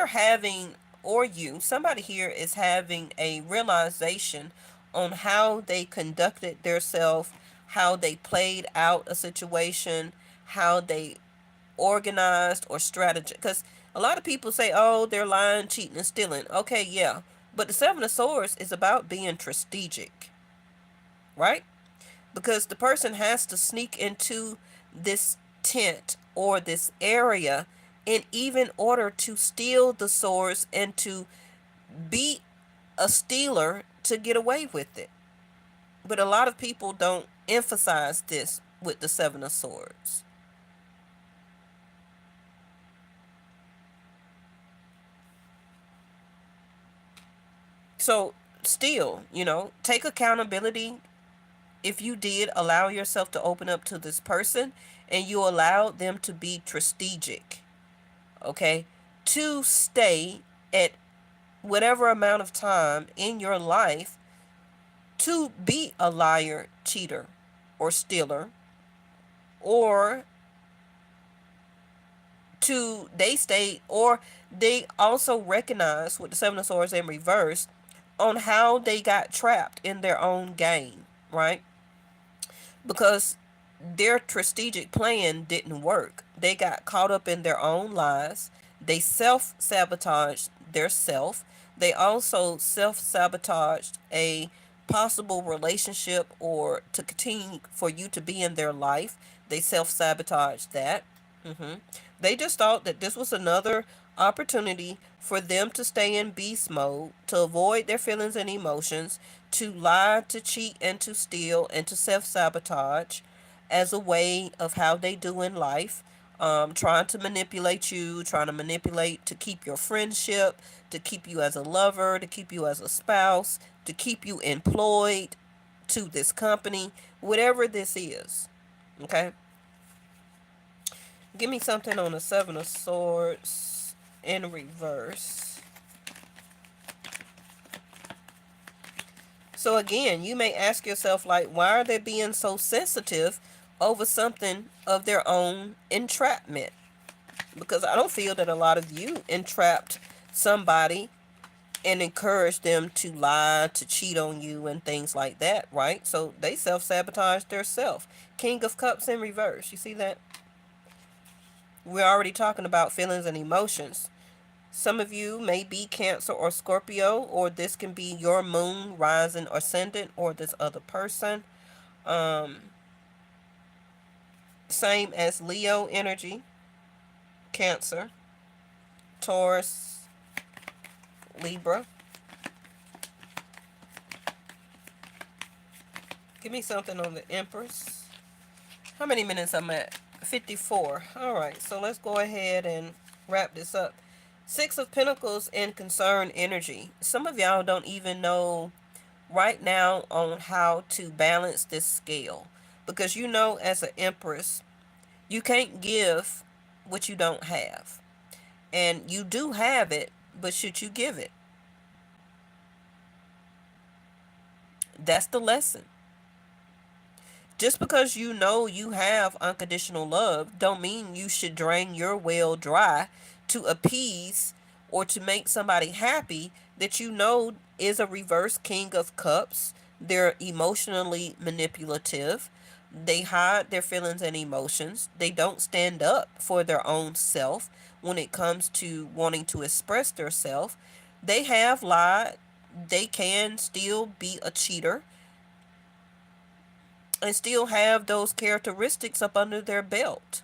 having, or somebody here is having a realization on how they conducted themselves, how they played out a situation, how they organized or strategized. Because a lot of people say, oh, they're lying, cheating, and stealing. Okay, yeah. But the Seven of Swords is about being strategic, right? Because the person has to sneak into this tent or this area in even order to steal the swords and to be a stealer to get away with it. But a lot of people don't emphasize this with the Seven of Swords. So still, take accountability if you did allow yourself to open up to this person and you allowed them to be strategic, okay, to stay at whatever amount of time in your life to be a liar, cheater, or stealer, or they stay, or they also recognize with the Seven of Swords in reverse on how they got trapped in their own game, right? Because their strategic plan didn't work. They got caught up in their own lies. They self-sabotaged their self. They also self-sabotaged a possible relationship or to continue for you to be in their life. They self-sabotaged that. They just thought that this was another opportunity for them to stay in beast mode, to avoid their feelings and emotions, to lie, to cheat, and to steal, and to self sabotage as a way of how they do in life. Trying to manipulate you, trying to manipulate to keep your friendship, to keep you as a lover, to keep you as a spouse, to keep you employed to this company, whatever this is. Okay? Give me something on the Seven of Swords in reverse. So again, you may ask yourself, like, why are they being so sensitive over something of their own entrapment? Because I don't feel that a lot of you entrapped somebody and encouraged them to lie, to cheat on you and things like that, right? So they self-sabotage themselves. King of Cups in reverse. You see that? We're already talking about feelings and emotions. Some of you may be Cancer or Scorpio, or this can be your moon, rising, or ascendant, or this other person. Same as Leo energy, Cancer, Taurus, Libra. Give me something on the Empress. How many minutes I'm at? 54. All right, so let's go ahead and wrap this up. Six of Pentacles in concern energy. Some of y'all don't even know right now on how to balance this scale, because you know, as an Empress, you can't give what you don't have, and you do have it, but should you give it? That's the lesson. Just because you know you have unconditional love don't mean you should drain your well dry to appease or to make somebody happy that you know is a reverse king of cups. They're emotionally manipulative. They hide their feelings and emotions. They don't stand up for their own self when it comes to wanting to express their self. They have lied. They can still be a cheater and still have those characteristics up under their belt.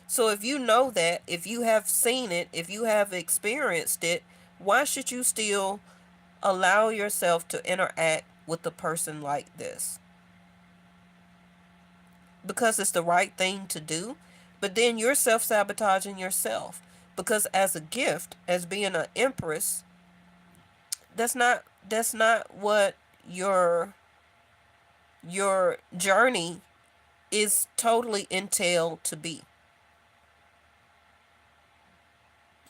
So if you know that, if you have seen it, if you have experienced it, why should you still allow yourself to interact with a person like this? Because it's the right thing to do, but then you're self-sabotaging yourself. Because as a gift, as being an empress, that's not what your journey is totally entailed to be.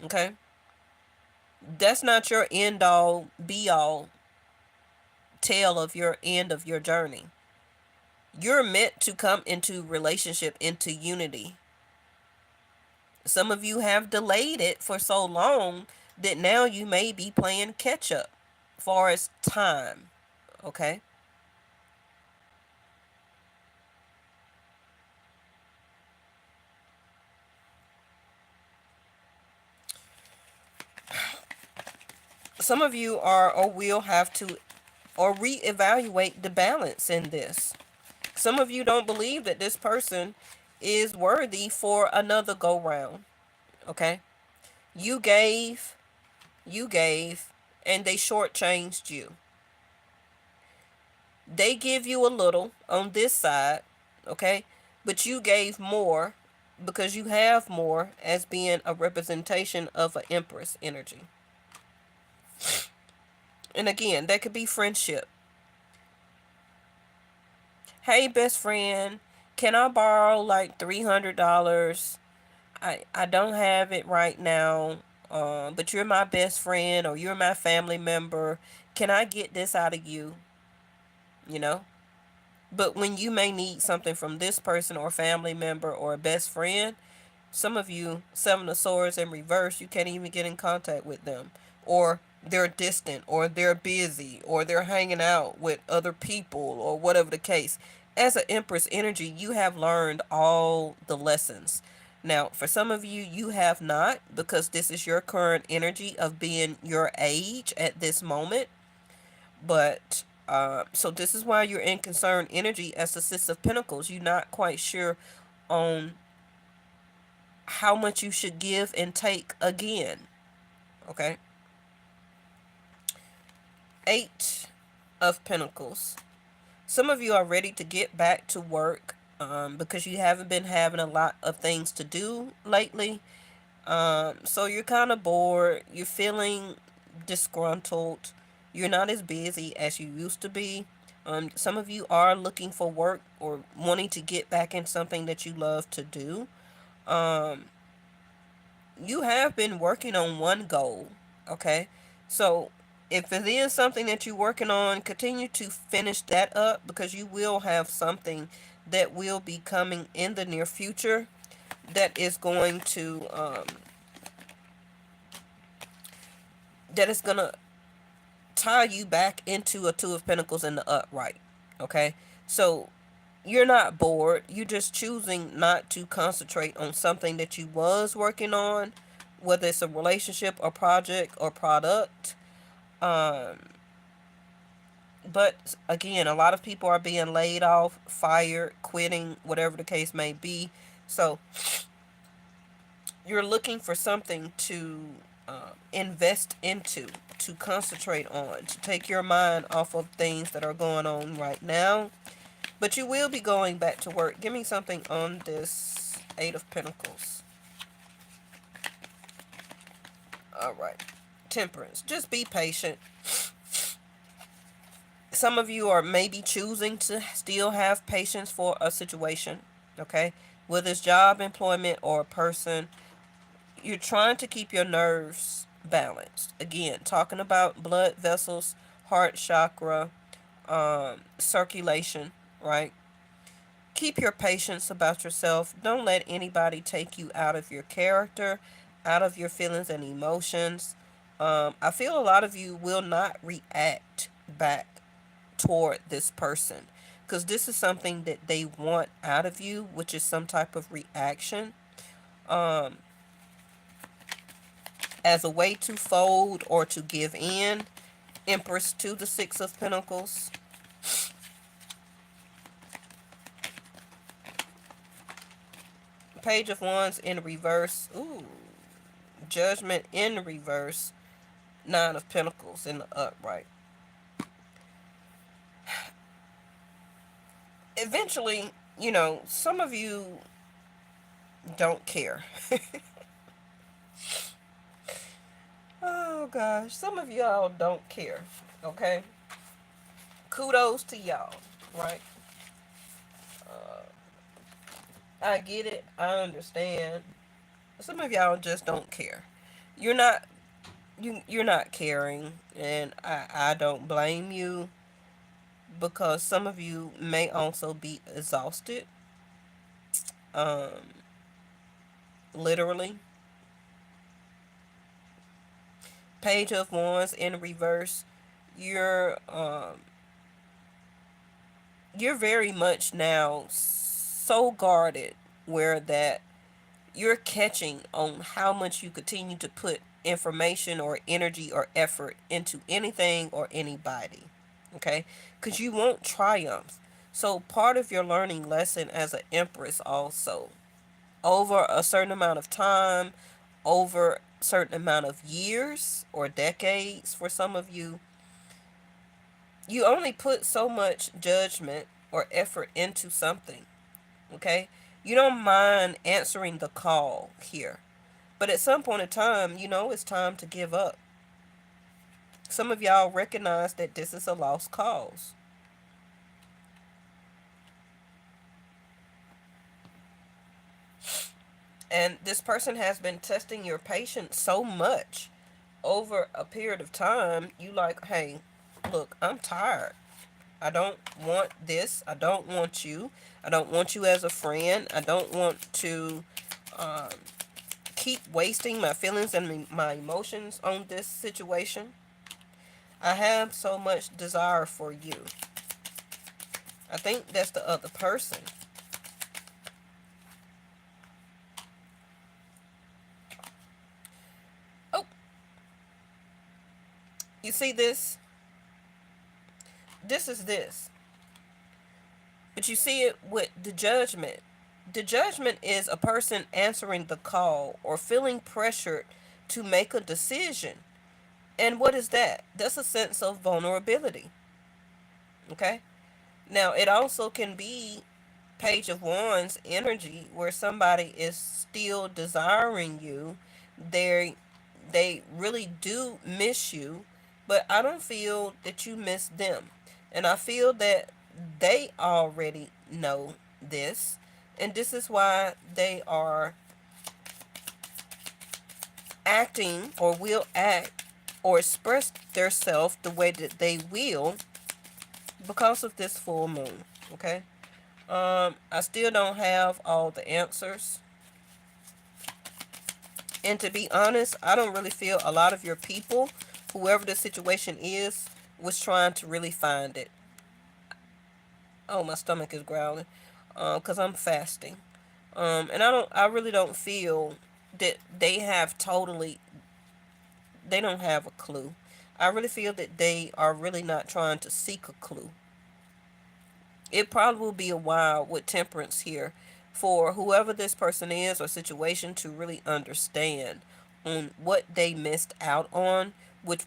Okay? That's not your end all be all tale of your end of your journey. You're meant to come into relationship, into unity. Some of you have delayed it for so long that now you may be playing catch up far as time. Okay? Some of you are or will have to or reevaluate the balance in this. Some of you don't believe that this person is worthy for another go round. Okay? You gave, and they shortchanged you. They give you a little on this side, okay? But you gave more because you have more as being a representation of an Empress energy. And again, that could be friendship. Hey, best friend, can I borrow like $300? I don't have it right now, but you're my best friend or you're my family member. Can I get this out of you? You know? But when you may need something from this person or family member or a best friend, some of you, Seven of Swords in reverse, you can't even get in contact with them. Or they're distant, or they're busy, or they're hanging out with other people, or whatever the case. As an Empress energy, you have learned all the lessons. Now, for some of you, you have not, because this is your current energy of being your age at this moment. But so this is why you're in concerned energy as the Six of Pentacles. You're not quite sure on how much you should give and take again. Okay. Eight of Pentacles. Some of you are ready to get back to work because you haven't been having a lot of things to do lately. So you're kind of bored. You're feeling disgruntled. You're not as busy as you used to be. Some of you are looking for work or wanting to get back in something that you love to do. Um, you have been working on one goal. Okay. So if it is something that you're working on, continue to finish that up because you will have something that will be coming in the near future that is going to that is gonna tie you back into a Two of Pentacles in the upright. Okay, so you're not bored. You're just choosing not to concentrate on something that you was working on, whether it's a relationship or project or product. Um, but again, a lot of people are being laid off, fired, quitting, whatever the case may be. So you're looking for something to invest into, to concentrate on, to take your mind off of things that are going on right now. But you will be going back to work. Give me something on this Eight of Pentacles. All right. Temperance. Just be patient. Some of you are maybe choosing to still have patience for a situation, okay? Whether it's job, employment, or a person, you're trying to keep your nerves balanced. Again, talking about blood vessels, heart chakra, circulation, right? Keep your patience about yourself. Don't let anybody take you out of your character, out of your feelings and emotions. I feel a lot of you will not react back toward this person because this is something that they want out of you, which is some type of reaction, um, as a way to fold or to give in. Empress to the Six of Pentacles. Page of Wands in reverse. Ooh. Judgment in reverse. Nine of Pentacles in the upright. Eventually, some of you don't care. Oh gosh, some of y'all don't care. Okay? Kudos to y'all, right? I get it. I understand. Some of y'all just don't care. You're not you're not caring, and I don't blame you because some of you may also be exhausted, um literally. Page of Wands in reverse. You're um you're very much now so guarded, where that you're catching on how much you continue to put information or energy or effort into anything or anybody. Okay? Because you want triumph. So part of your learning lesson as an empress also, over a certain amount of time, over a certain amount of years or decades for some of you, you only put so much judgment or effort into something. Okay? You don't mind answering the call here. But at some point in time, it's time to give up. Some of y'all recognize that this is a lost cause. And this person has been testing your patience so much over a period of time. You like, hey, look, I'm tired. I don't want this. I don't want you. I don't want you as a friend. I don't want to um, keep wasting my feelings and my emotions on this situation. I have so much desire for you. I think that's the other person. Oh, you see this? This is this. But you see it with the judgment. The judgment is a person answering the call or feeling pressured to make a decision. And what is that? That's a sense of vulnerability. Okay? Now, it also can be Page of Wands energy where somebody is still desiring you. They they really do miss you, but I don't feel that you miss them. And I feel that they already know this, and this is why they are acting or will act or express themselves the way that they will because of this full moon. Okay? I still don't have all the answers. And to be honest, I don't really feel a lot of your people, whoever the situation is, was trying to really find it. Oh, my stomach is growling. Cause I'm fasting. And I really don't feel that they don't have a clue. I really feel that they are really not trying to seek a clue. It probably will be a while with temperance here for whoever this person is or situation to really understand on what they missed out on, which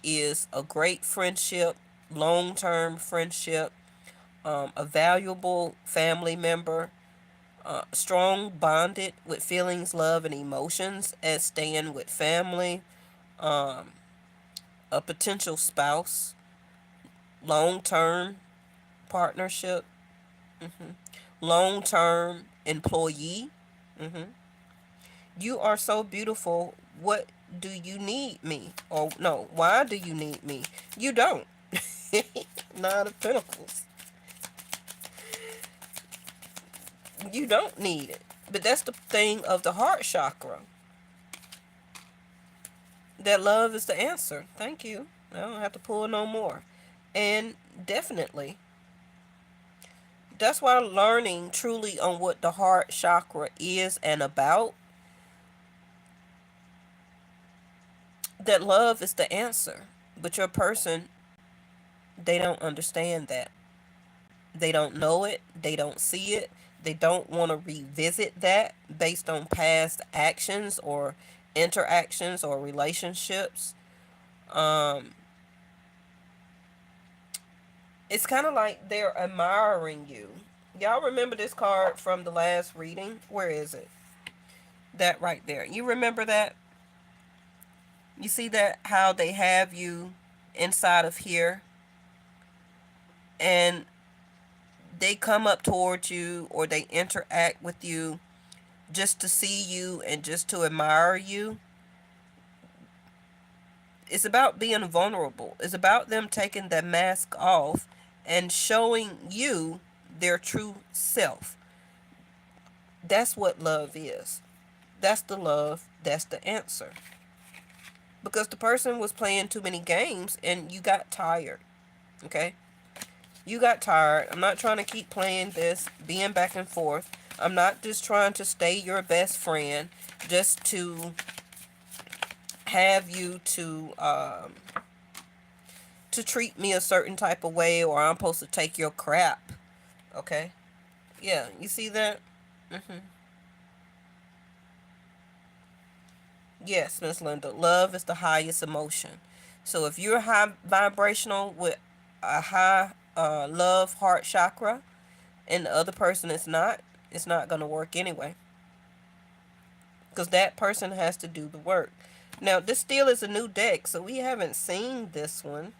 is a great friendship, long-term friendship, a valuable family member, strong bonded with feelings, love, and emotions as staying with family, um, a potential spouse, long term partnership, long term employee. hmm You are so beautiful. What do you need me? Or no, why do you need me? You don't. Nine of Pentacles. You don't need it. But that's the thing of the heart chakra. That love is the answer. Thank you. I don't have to pull no more. And definitely, that's why learning truly on what the heart chakra is and about, that love is the answer. But your person, they don't understand that. They don't know it. They don't see it. They don't want to revisit that based on past actions or interactions or relationships. Um, it's kind of like they're admiring you. Y'all remember this card from the last reading? Where is it? That right there. You remember that? You see that how they have you inside of here and they come up towards you or they interact with you just to see you and just to admire you. It's about being vulnerable. It's about them taking that mask off and showing you their true self. That's what love is. That's the love. That's the answer. Because the person was playing too many games and you got tired. Okay? You got tired. I'm not trying to keep playing this, being back and forth. I'm not just trying to stay your best friend just to have you to treat me a certain type of way, or I'm supposed to take your crap. Okay? Yeah, you see that? hmm Yes, Miss Linda. Love is the highest emotion. So if you're high vibrational with a high love heart chakra and the other person is not, it's not going to work anyway. Because that person has to do the work. Now, this still is a new deck, so we haven't seen this one.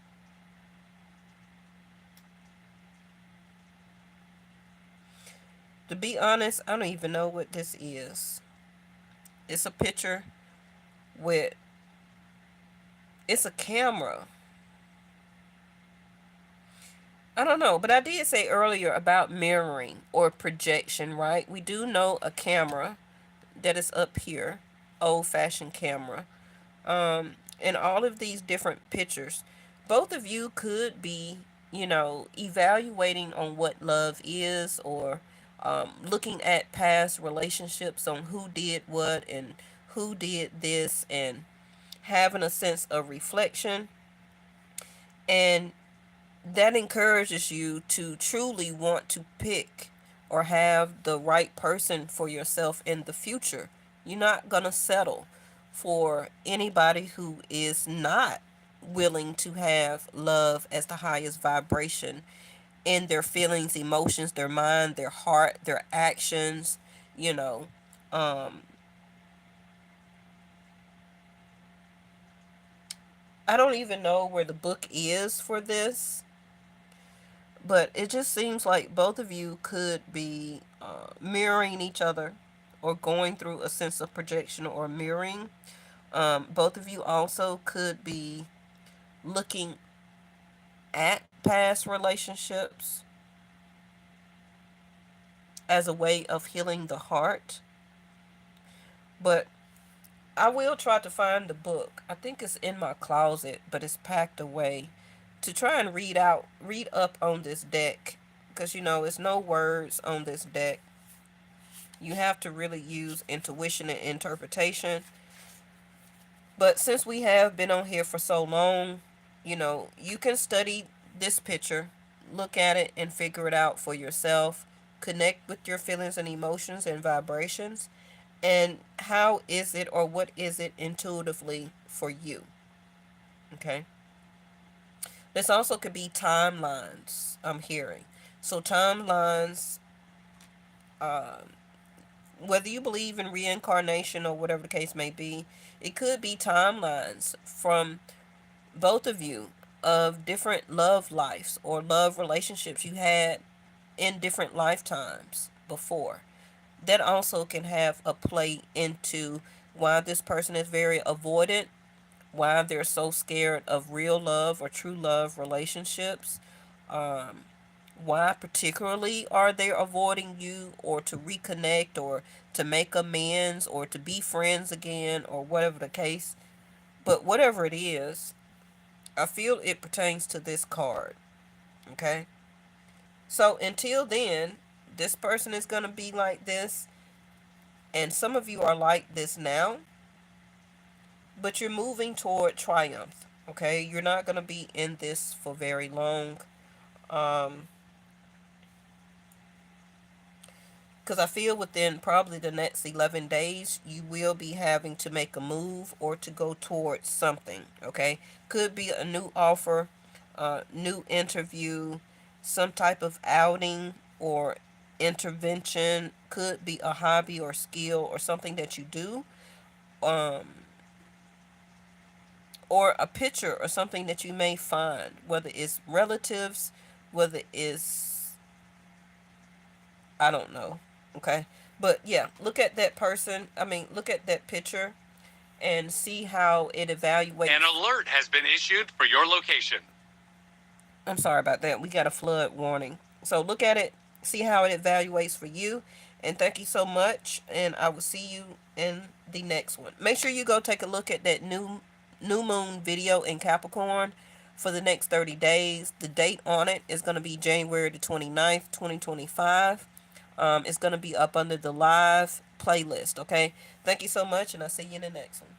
To be honest, I don't even know what this is. It's a picture with, it's a camera. I don't know, but I did say earlier about mirroring or projection, right? We do know a camera that is up here, old fashioned camera. In all of these different pictures, both of you could be, evaluating on what love is, or looking at past relationships on who did what and who did this, and having a sense of reflection. And that encourages you to truly want to pick or have the right person for yourself in the future. You're not going to settle for anybody who is not willing to have love as the highest vibration in their feelings, emotions, their mind, their heart, their actions, you know. Um, I don't even know where the book is for this, but it just seems like both of you could be mirroring each other or going through a sense of projection or mirroring. Both of you also could be looking at past relationships as a way of healing the heart. But I will try to find the book. I think it's in my closet, but it's packed away to try and read up on this deck. Because, it's no words on this deck. You have to really use intuition and interpretation. But since we have been on here for so long, you can study this picture, look at it, and figure it out for yourself. Connect with your feelings and emotions and vibrations. And how is it, or what is it intuitively for you? Okay. This also could be timelines I'm hearing. So timelines, whether you believe in reincarnation or whatever the case may be, it could be timelines from both of you of different love lives or love relationships you had in different lifetimes before. That also can have a play into why this person is very avoidant, why they're so scared of real love or true love relationships. Um, why particularly are they avoiding you, or to reconnect, or to make amends, or to be friends again, or whatever the case. But whatever it is, I feel it pertains to this card. Okay? So until then, this person is going to be like this, and some of you are like this now, but you're moving toward triumph. Okay? You're not going to be in this for very long. Um, because I feel within probably the next 11 days, you will be having to make a move or to go towards something, okay? Could be a new offer, new interview, some type of outing or intervention. Could be a hobby or skill or something that you do, um, or a picture or something that you may find, whether it's relatives, whether it's, I don't know. Okay. But yeah, look at that person. I mean, look at that picture and see how it evaluates. An alert has been issued for your location. I'm sorry about that. We got a flood warning. So look at it, see how it evaluates for you. And thank you so much. And I will see you in the next one. Make sure you go take a look at that new moon video in Capricorn for the next 30 days. The date on it is going to be January the 29th, 2025. It's going to be up under the live playlist, okay? Thank you so much, and I'll see you in the next one.